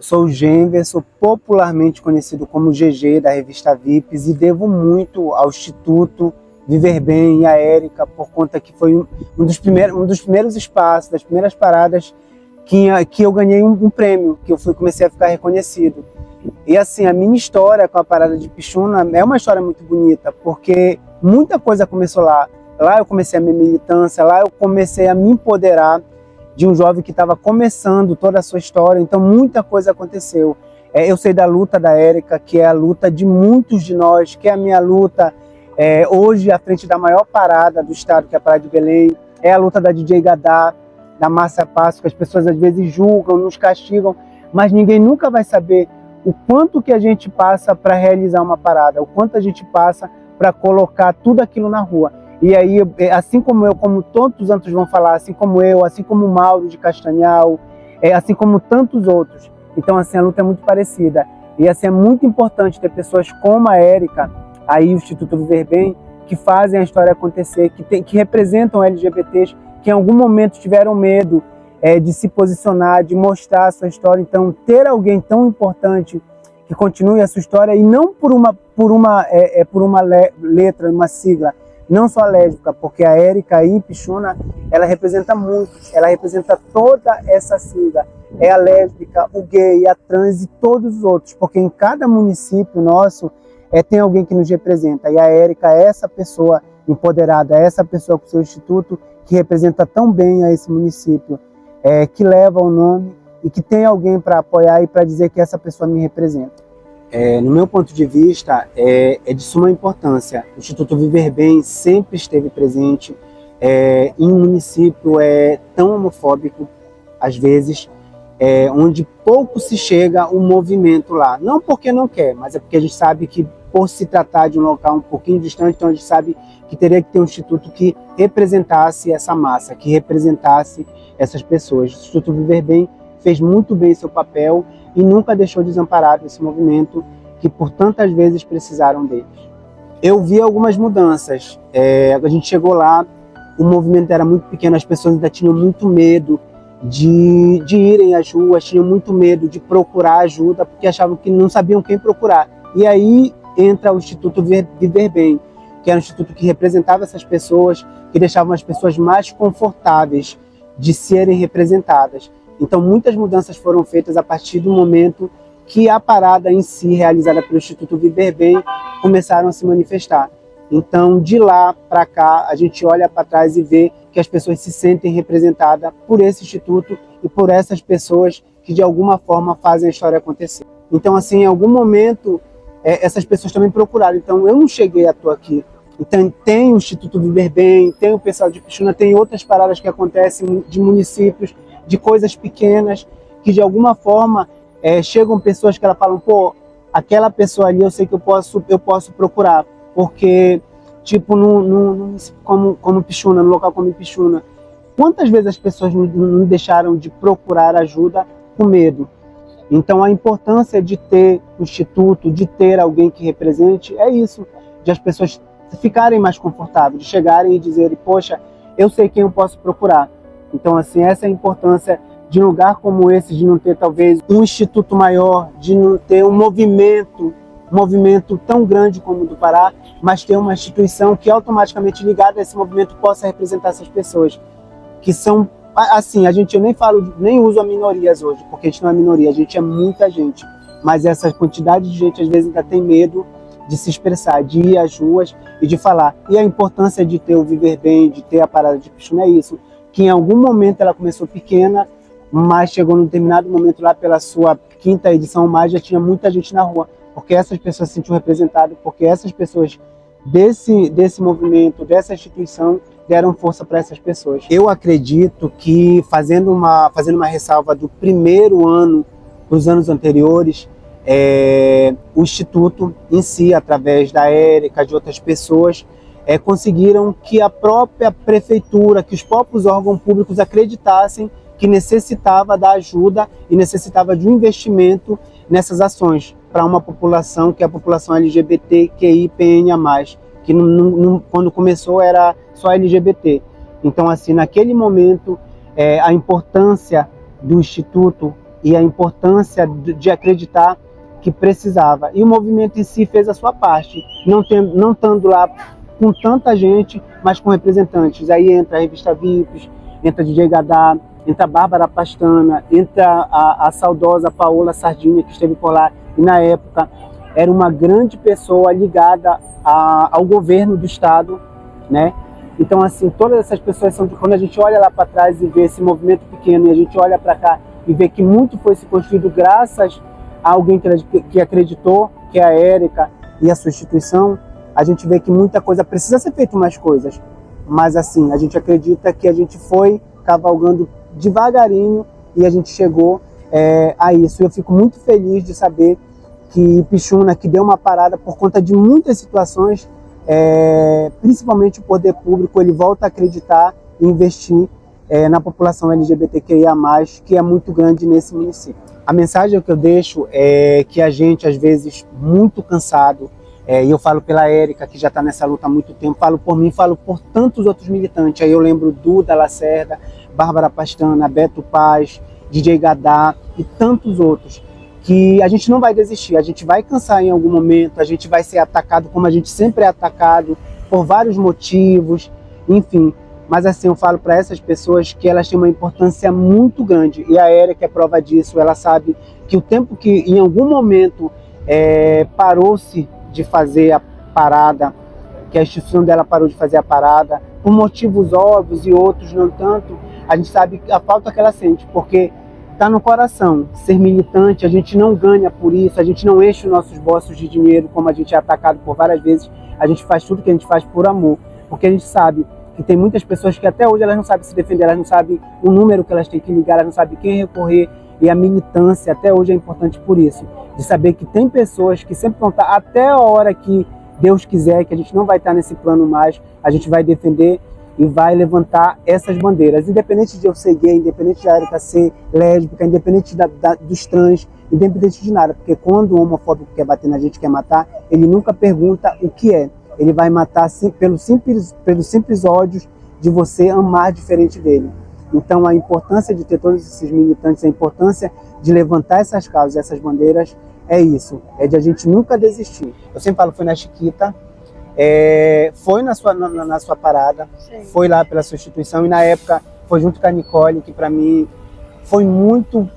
sou o Genverson, popularmente conhecido como GG da revista VIPs, e devo muito ao Instituto Viver Bem e à Érica, por conta que foi um dos primeiros espaços, das primeiras paradas que eu ganhei um prêmio, que eu comecei a ficar reconhecido. E assim, a minha história com a parada de Pixuna é uma história muito bonita, porque muita coisa começou lá. Lá eu comecei a minha militância, lá eu comecei a me empoderar de um jovem que estava começando toda a sua história, então muita coisa aconteceu. Eu sei da luta da Érica, que é a luta de muitos de nós, que é a minha luta hoje à frente da maior parada do estado, que é a Parada de Belém, é a luta da DJ Gadá, da Márcia Passo, que as pessoas às vezes julgam, nos castigam, mas ninguém nunca vai saber o quanto que a gente passa para realizar uma parada, o quanto a gente passa para colocar tudo aquilo na rua. E aí, assim como eu, como todos os outros vão falar, assim como eu, assim como o Mauro de Castanhal, assim como tantos outros. Então, assim, a luta é muito parecida. E assim, é muito importante ter pessoas como a Érica, aí o Instituto Viver Bem, que fazem a história acontecer, que representam LGBTs, que em algum momento tiveram medo de se posicionar, de mostrar a sua história. Então, ter alguém tão importante que continue a sua história, e não por uma letra, uma sigla, não só a lésbica, porque a Érica e Pixuna, ela representa muito, ela representa toda essa sigla. É a lésbica, o gay, a trans e todos os outros, porque em cada município nosso tem alguém que nos representa. E a Érica é essa pessoa empoderada, é essa pessoa com seu instituto que representa tão bem a esse município, que leva o nome e que tem alguém para apoiar e para dizer que essa pessoa me representa. No meu ponto de vista, é de suma importância. O Instituto Viver Bem sempre esteve presente em um município tão homofóbico, às vezes, onde pouco se chega o movimento lá. Não porque não quer, mas é porque a gente sabe que, por se tratar de um local um pouquinho distante, então a gente sabe que teria que ter um instituto que representasse essa massa, que representasse essas pessoas. O Instituto Viver Bem fez muito bem seu papel e nunca deixou desamparado esse movimento que por tantas vezes precisaram deles. Eu vi algumas mudanças. A gente chegou lá, o movimento era muito pequeno, as pessoas ainda tinham muito medo de irem às ruas, tinham muito medo de procurar ajuda, porque achavam que não sabiam quem procurar. E aí entra o Instituto Viver Bem, que era um instituto que representava essas pessoas, que deixavam as pessoas mais confortáveis de serem representadas. Então, muitas mudanças foram feitas a partir do momento que a parada em si, realizada pelo Instituto Viver Bem, começaram a se manifestar. Então, de lá para cá, a gente olha para trás e vê que as pessoas se sentem representadas por esse instituto e por essas pessoas que, de alguma forma, fazem a história acontecer. Então, assim, em algum momento, essas pessoas também procuraram. Então, eu não cheguei à toa aqui. Então, tem o Instituto Viver Bem, tem o pessoal de Pixuna, tem outras paradas que acontecem de municípios, de coisas pequenas, que de alguma forma chegam pessoas que ela falam, pô, aquela pessoa ali eu sei que eu posso procurar, porque, tipo, como Pixuna, no local como Pixuna, quantas vezes as pessoas não deixaram de procurar ajuda com medo? Então a importância de ter um instituto, de ter alguém que represente, é isso, de as pessoas ficarem mais confortáveis, de chegarem e dizerem, poxa, eu sei quem eu posso procurar. Então, assim, essa é a importância de um lugar como esse, de não ter talvez um instituto maior, de não ter um movimento tão grande como o do Pará, mas ter uma instituição que automaticamente ligada a esse movimento possa representar essas pessoas, que são, assim, eu nem uso a minorias hoje, porque a gente não é minoria, a gente é muita gente, mas essa quantidade de gente às vezes ainda tem medo de se expressar, de ir às ruas e de falar. E a importância de ter o Viver Bem, de ter a parada de Pixuna é isso, que em algum momento ela começou pequena, mas chegou num determinado momento lá pela sua 5ª edição mais, já tinha muita gente na rua, porque essas pessoas se sentiam representadas, porque essas pessoas desse movimento, dessa instituição, deram força para essas pessoas. Eu acredito que, fazendo uma ressalva do primeiro ano, dos anos anteriores, o Instituto em si, através da Érica, de outras pessoas, conseguiram que a própria prefeitura, que os próprios órgãos públicos acreditassem que necessitava da ajuda e necessitava de um investimento nessas ações para uma população que é a população LGBTQIA+, que quando começou era só LGBT. Então, assim, naquele momento, a importância do Instituto e a importância de acreditar que precisava. E o movimento em si fez a sua parte, não estando lá com tanta gente, mas com representantes. Aí entra a revista VIPs, entra DJ Gadá, entra a Bárbara Pastana, entra a saudosa Paola Sardinha, que esteve por lá, e na época era uma grande pessoa ligada ao governo do estado, né? Então, assim, todas essas pessoas são, quando a gente olha lá para trás e vê esse movimento pequeno, e a gente olha para cá e vê que muito foi se construído graças a alguém que acreditou, que é a Érica e a sua instituição, a gente vê que muita coisa precisa ser feita, mais coisas. Mas, assim, a gente acredita que a gente foi cavalgando devagarinho e a gente chegou a isso. Eu fico muito feliz de saber que Pixuna, que deu uma parada por conta de muitas situações, principalmente o poder público, ele volta a acreditar e investir na população LGBTQIA+, que é muito grande nesse município. A mensagem que eu deixo é que a gente, às vezes, muito cansado, e eu falo pela Érica, que já está nessa luta há muito tempo, falo por mim, falo por tantos outros militantes. Aí eu lembro Duda Lacerda, Bárbara Pastana, Beto Paz, DJ Gadá e tantos outros, que a gente não vai desistir, a gente vai cansar em algum momento, a gente vai ser atacado como a gente sempre é atacado, por vários motivos, enfim. Mas assim, eu falo para essas pessoas que elas têm uma importância muito grande, e a Érica é prova disso. Ela sabe que o tempo que em algum momento parou-se de fazer a parada, que a instituição dela parou de fazer a parada, por motivos óbvios e outros não tanto, a gente sabe a falta que ela sente, porque está no coração. Ser militante, a gente não ganha por isso, a gente não enche os nossos bolsos de dinheiro, como a gente é atacado por várias vezes, a gente faz tudo que a gente faz por amor, porque a gente sabe que tem muitas pessoas que até hoje elas não sabem se defender, elas não sabem o número que elas têm que ligar, elas não sabem quem recorrer, e a militância até hoje é importante por isso, de saber que tem pessoas que sempre vão estar, até a hora que Deus quiser, que a gente não vai estar nesse plano mais, a gente vai defender e vai levantar essas bandeiras, independente de eu ser gay, independente de a Érica ser lésbica, independente dos trans, independente de nada, porque quando o homofóbico quer bater na gente, quer matar, ele nunca pergunta o que é, ele vai matar pelos simples ódios de você amar diferente dele. Então a importância de ter todos esses militantes, a importância de levantar essas causas, essas bandeiras, é isso, é de a gente nunca desistir. Eu sempre falo, foi na Chiquita, foi na sua parada, sim, foi lá pela sua instituição, e na época foi junto com a Nicole, que para mim foi muito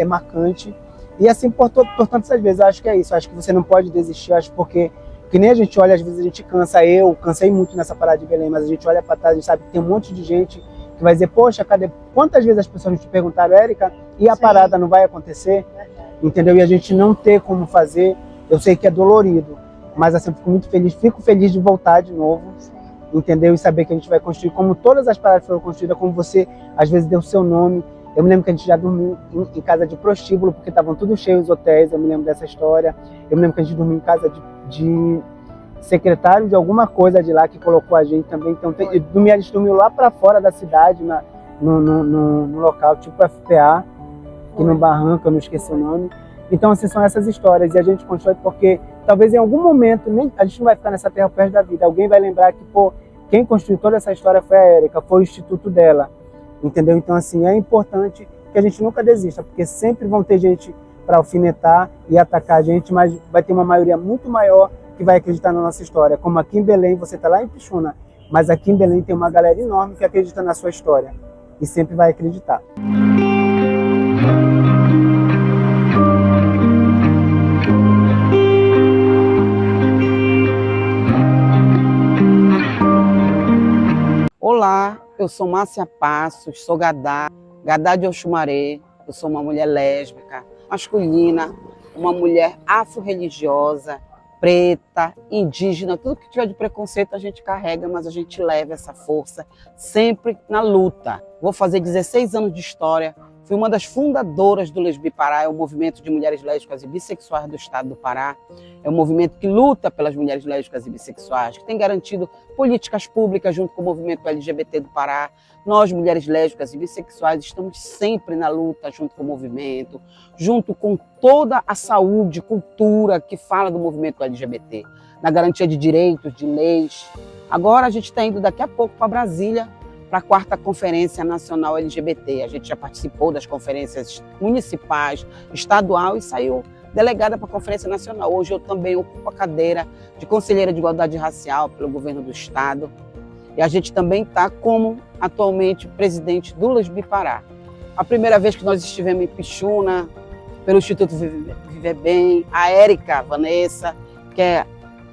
marcante. E assim por tantas vezes, eu acho que é isso, eu acho que você não pode desistir, eu acho, porque que nem a gente olha, às vezes a gente cansa, eu cansei muito nessa parada de Belém, mas a gente olha para trás, a gente sabe que tem um monte de gente que vai dizer, poxa, cadê? Quantas vezes as pessoas te perguntaram, Érica, e a parada não vai acontecer? Entendeu? E a gente não ter como fazer, eu sei que é dolorido, mas assim, eu fico feliz de voltar de novo, entendeu? E saber que a gente vai construir, como todas as paradas foram construídas, como você, às vezes, deu o seu nome. Eu me lembro que a gente já dormiu em casa de prostíbulo, porque estavam tudo cheios os hotéis, eu me lembro dessa história. Eu me lembro que a gente dormiu em casa de secretário de alguma coisa de lá, que colocou a gente também. Então, a gente dormiu lá para fora da cidade, no local, tipo FPA, aqui no Barranco, eu não esqueci o nome. Então, assim, são essas histórias, e a gente constrói porque talvez em algum momento, a gente não vai ficar nessa terra perto da vida, alguém vai lembrar que, pô, quem construiu toda essa história foi a Érica, foi o instituto dela, entendeu? Então, assim, é importante que a gente nunca desista, porque sempre vão ter gente para alfinetar e atacar a gente, mas vai ter uma maioria muito maior que vai acreditar na nossa história. Como aqui em Belém, você está lá em Pixuna, mas aqui em Belém tem uma galera enorme que acredita na sua história e sempre vai acreditar. Olá, eu sou Márcia Passos, sou Gadá de Oxumaré. Eu sou uma mulher lésbica, masculina, uma mulher afro-religiosa, preta, indígena, tudo que tiver de preconceito a gente carrega, mas a gente leva essa força sempre na luta. Vou fazer 16 anos de história, fui uma das fundadoras do Lesbi Pará, é o movimento de mulheres lésbicas e bissexuais do estado do Pará. É um movimento que luta pelas mulheres lésbicas e bissexuais, que tem garantido políticas públicas junto com o movimento LGBT do Pará. Nós, mulheres lésbicas e bissexuais, estamos sempre na luta junto com o movimento, junto com toda a saúde, cultura que fala do movimento LGBT, na garantia de direitos, de leis. Agora a gente está indo daqui a pouco para Brasília para a 4ª Conferência Nacional LGBT. A gente já participou das conferências municipais, estadual e saiu delegada para a Conferência Nacional. Hoje eu também ocupo a cadeira de Conselheira de Igualdade Racial pelo Governo do Estado. E a gente também está como, atualmente, presidente do LSB Pará. A primeira vez que nós estivemos em Pixuna, pelo Instituto Viver Bem, a Érica Vanessa, que é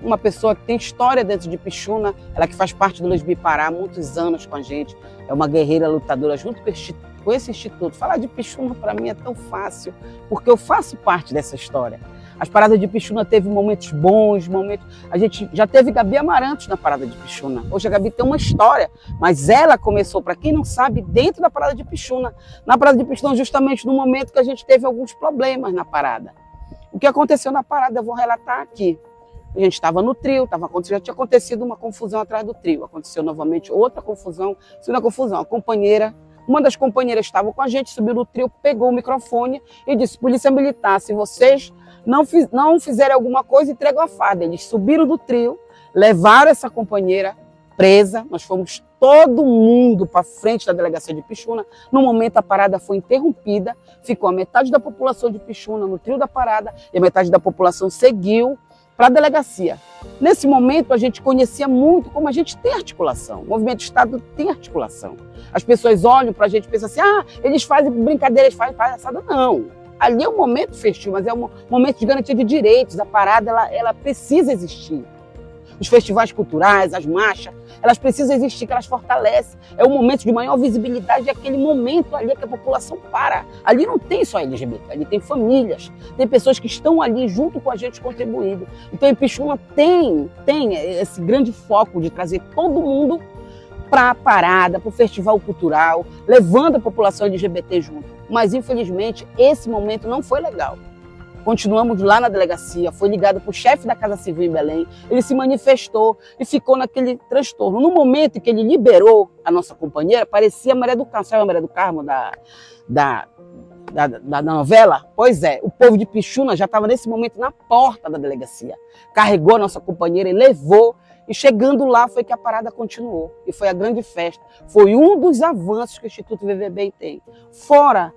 uma pessoa que tem história dentro de Pixuna, ela que faz parte do LSB Pará há muitos anos com a gente, é uma guerreira lutadora junto com esse instituto. Falar de Pixuna para mim é tão fácil, porque eu faço parte dessa história. As paradas de Pixuna teve momentos bons, a gente já teve Gabi Amarantos na parada de Pixuna. Hoje a Gabi tem uma história, mas ela começou, para quem não sabe, dentro da parada de Pixuna. Na parada de Pixuna, justamente no momento que a gente teve alguns problemas na parada. O que aconteceu na parada eu vou relatar aqui. A gente estava no trio, já tinha acontecido uma confusão atrás do trio. Aconteceu novamente outra confusão, segunda confusão. Uma das companheiras estava com a gente, subiu no trio, pegou o microfone e disse: Polícia Militar, se vocês não fizerem alguma coisa, entregam a farda. Eles subiram do trio, levaram essa companheira presa, nós fomos todo mundo para frente da delegacia de Pixuna. No momento a parada foi interrompida, ficou a metade da população de Pixuna no trio da parada e a metade da população seguiu para a delegacia. Nesse momento a gente conhecia muito como a gente tem articulação, o movimento Estado tem articulação. As pessoas olham para a gente e pensam assim: eles fazem brincadeira, eles fazem palhaçada. Não. Ali é um momento festivo, mas é um momento de garantia de direitos. A parada ela precisa existir. Os festivais culturais, as marchas, elas precisam existir, que elas fortalecem. É um momento de maior visibilidade, é aquele momento ali que a população para. Ali não tem só LGBT, ali tem famílias, tem pessoas que estão ali junto com a gente contribuindo. Então, em Pixuna tem esse grande foco de trazer todo mundo para a parada, para o festival cultural, levando a população LGBT junto. Mas, infelizmente, esse momento não foi legal. Continuamos lá na delegacia, foi ligado para o chefe da Casa Civil em Belém, ele se manifestou e ficou naquele transtorno. No momento em que ele liberou a nossa companheira, parecia a Maria do Carmo, sabe a Maria do Carmo da novela? Pois é, o povo de Pixuna já estava nesse momento na porta da delegacia, carregou a nossa companheira e levou. E chegando lá foi que a parada continuou. E foi a grande festa. Foi um dos avanços que o Instituto Viver Bem tem. Fora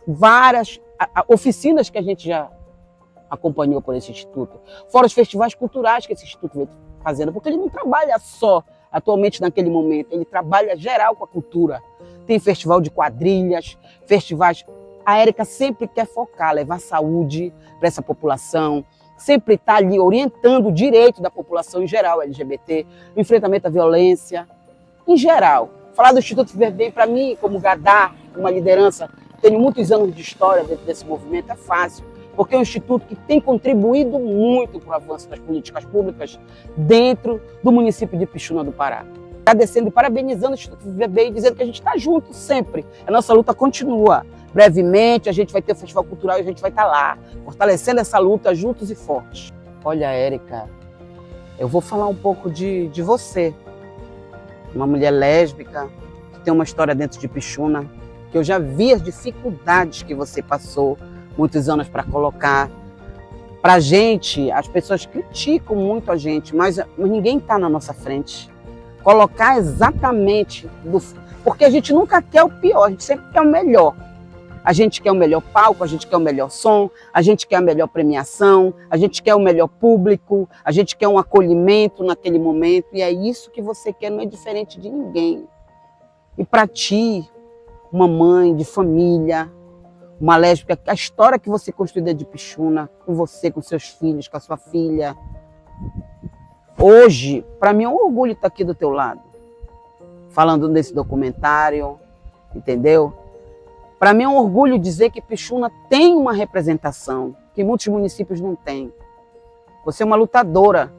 várias oficinas que a gente já acompanhou por esse instituto. Fora os festivais culturais que esse instituto vem fazendo. Porque ele não trabalha só atualmente naquele momento. Ele trabalha geral com a cultura. Tem festival de quadrilhas, festivais. A Érica sempre quer focar, levar saúde para essa população. Sempre está ali orientando o direito da população em geral, LGBT, o enfrentamento à violência, em geral. Falar do Instituto Viver Bem, para mim, como Gadá, uma liderança, tenho muitos anos de história dentro desse movimento, é fácil, porque é um instituto que tem contribuído muito para o avanço das políticas públicas dentro do município de Pixuna do Pará. Agradecendo e parabenizando o Instituto Viver Bem e dizendo que a gente está junto sempre. A nossa luta continua. Brevemente a gente vai ter o Festival Cultural e a gente vai estar lá, fortalecendo essa luta juntos e fortes. Olha, Érica, eu vou falar um pouco de você. Uma mulher lésbica, que tem uma história dentro de Pixuna, que eu já vi as dificuldades que você passou, muitos anos para colocar. Pra gente, as pessoas criticam muito a gente, mas ninguém está na nossa frente. Colocar exatamente, porque a gente nunca quer o pior, a gente sempre quer o melhor. A gente quer o melhor palco, a gente quer o melhor som, a gente quer a melhor premiação, a gente quer o melhor público, a gente quer um acolhimento naquele momento, e é isso que você quer, não é diferente de ninguém. E para ti, uma mãe de família, uma lésbica, a história que você construiu dentro de Pixuna, com você, com seus filhos, com a sua filha, hoje, para mim é um orgulho estar aqui do teu lado, falando desse documentário, entendeu? Para mim é um orgulho dizer que Pixuna tem uma representação que muitos municípios não têm. Você é uma lutadora.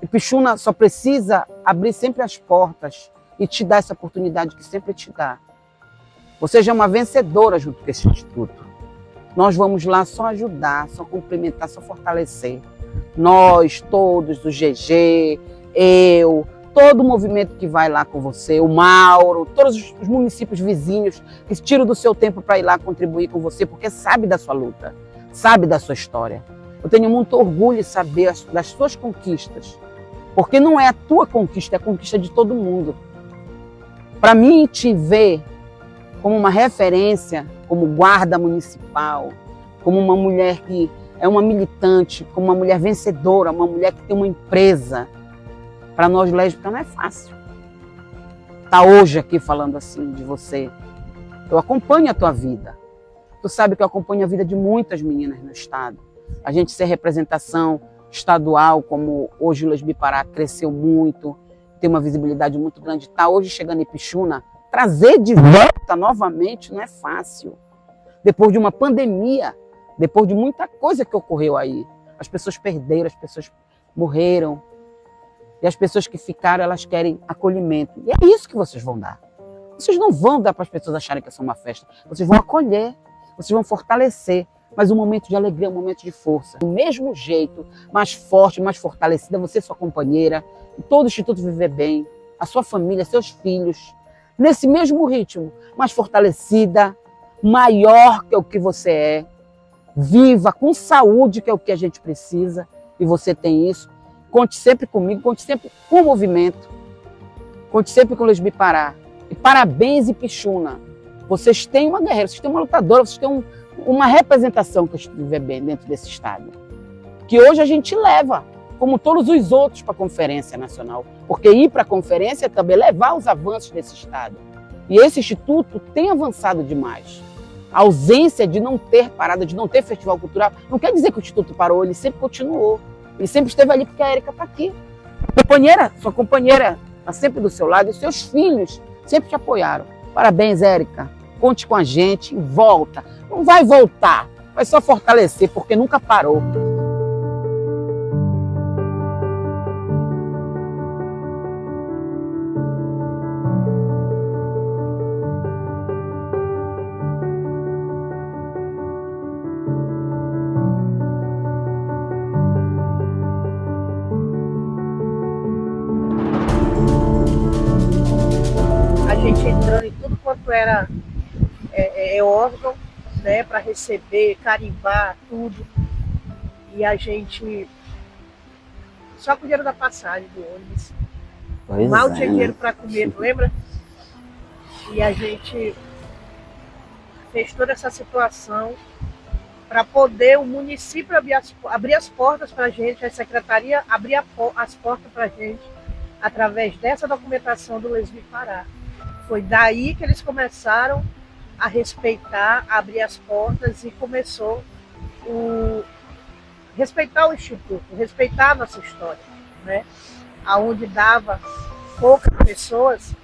E Pixuna só precisa abrir sempre as portas e te dar essa oportunidade que sempre te dá. Você já é uma vencedora junto com esse instituto. Nós vamos lá só ajudar, só complementar, só fortalecer. Nós, todos, do GG, eu, todo o movimento que vai lá com você, o Mauro, todos os municípios vizinhos que tiram do seu tempo para ir lá contribuir com você, porque sabe da sua luta, sabe da sua história. Eu tenho muito orgulho de saber das suas conquistas, porque não é a tua conquista, é a conquista de todo mundo. Para mim, te ver como uma referência, como guarda municipal, como uma mulher que é uma militante, como uma mulher vencedora, uma mulher que tem uma empresa, para nós lésbicas não é fácil. Tá hoje aqui falando assim de você. Eu acompanho a tua vida. Tu sabe que eu acompanho a vida de muitas meninas no estado. A gente ser representação estadual, como hoje o Lesbi-Pará cresceu muito, tem uma visibilidade muito grande. Tá hoje chegando em Ipixuna, trazer de volta novamente não é fácil. Depois de uma pandemia, depois de muita coisa que ocorreu aí. As pessoas perderam, as pessoas morreram. E as pessoas que ficaram, elas querem acolhimento. E é isso que vocês vão dar. Vocês não vão dar para as pessoas acharem que é só uma festa. Vocês vão acolher, vocês vão fortalecer. Mas um momento de alegria, um momento de força. Do mesmo jeito, mais forte, mais fortalecida, você, sua companheira, todo o Instituto Viver Bem, a sua família, seus filhos, nesse mesmo ritmo, mais fortalecida, maior que o que você é, viva, com saúde, que é o que a gente precisa, e você tem isso. Conte sempre comigo, conte sempre com o movimento, conte sempre com o Lesbi-Pará. E parabéns, Ipixuna. Vocês têm uma guerreira, vocês têm uma lutadora, vocês têm uma representação que o Instituto Viver Bem dentro desse estado. Que hoje a gente leva, como todos os outros, para a Conferência Nacional. Porque ir para a conferência é também levar os avanços desse estado. E esse instituto tem avançado demais. A ausência de não ter parada, de não ter festival cultural, não quer dizer que o instituto parou, ele sempre continuou. Ele sempre esteve ali porque a Érica está aqui. Companheira, sua companheira está sempre do seu lado e seus filhos sempre te apoiaram. Parabéns, Érica. Conte com a gente e volta. Não vai voltar, vai só fortalecer, porque nunca parou. A gente entrando em tudo quanto era órgão, né, para receber, carimbar, tudo. E a gente só com o dinheiro da passagem do ônibus. Mal tinha dinheiro para comer, lembra? E a gente fez toda essa situação para poder o município abrir as portas para a gente, a secretaria abrir as portas para a gente, através dessa documentação do Lesbi-Pará. Foi daí que eles começaram a respeitar, a abrir as portas e começou respeitar o Instituto, respeitar a nossa história, né? Aonde dava poucas pessoas,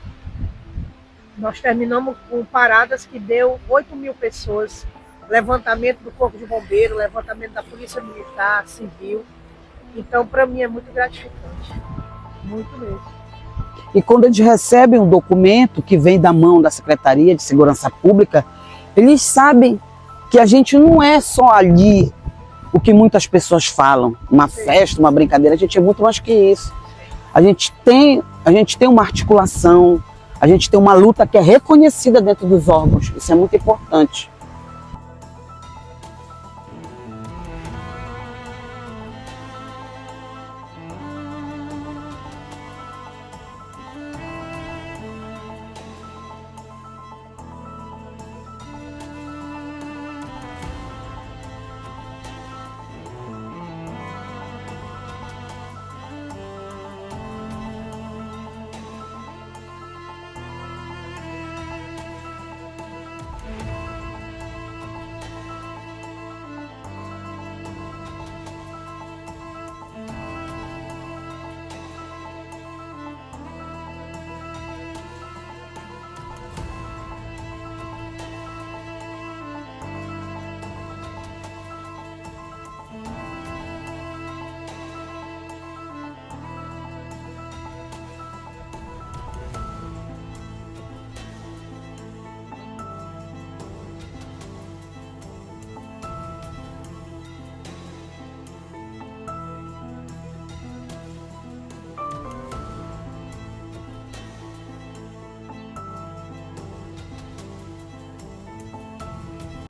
nós terminamos com paradas que deu 8.000 pessoas, levantamento do Corpo de Bombeiro, levantamento da Polícia Militar, Civil. Então, para mim, é muito gratificante, muito mesmo. E quando eles recebem um documento que vem da mão da Secretaria de Segurança Pública, eles sabem que a gente não é só ali o que muitas pessoas falam, uma festa, uma brincadeira, a gente é muito mais que isso. A gente tem uma articulação, a gente tem uma luta que é reconhecida dentro dos órgãos, isso é muito importante.